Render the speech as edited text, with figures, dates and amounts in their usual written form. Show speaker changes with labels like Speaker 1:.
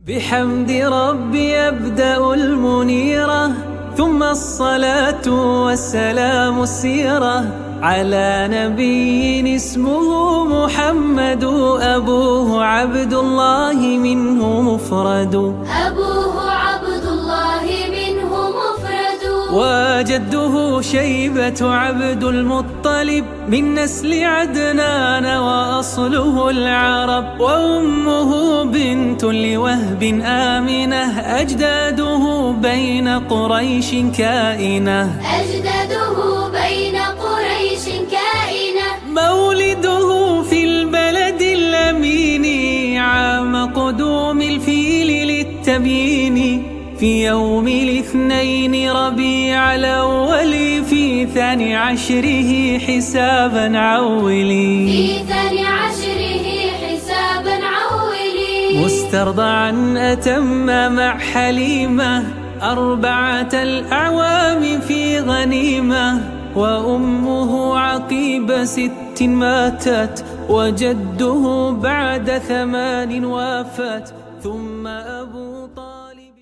Speaker 1: بحمد ربي أبدأ المنيرة، ثم الصلاة والسلام السيرة على نبي اسمه محمد، أبوه عبد الله منه مفرد،
Speaker 2: أبوه عبد الله منه مفرد،
Speaker 1: وجده شيبة عبد المطلب من نسل عدنان وأصله العرب، وأمه بنت لوهب آمنة، أجداده بين قريش كائنة،
Speaker 2: أجداده بين قريش كائنة،
Speaker 1: مولده في البلد الأمين عام قدوم الفيل للتبيين، في يوم الاثنين ربيع الأول في 12 حسابا عولي،
Speaker 2: في 12 حسابا عولي،
Speaker 1: مسترضعا أتم مع حليمة 4 الأعوام في غنيمة، وأمه عقيب 6 ماتت، وجده بعد 8 وافت، ثم أبو طالب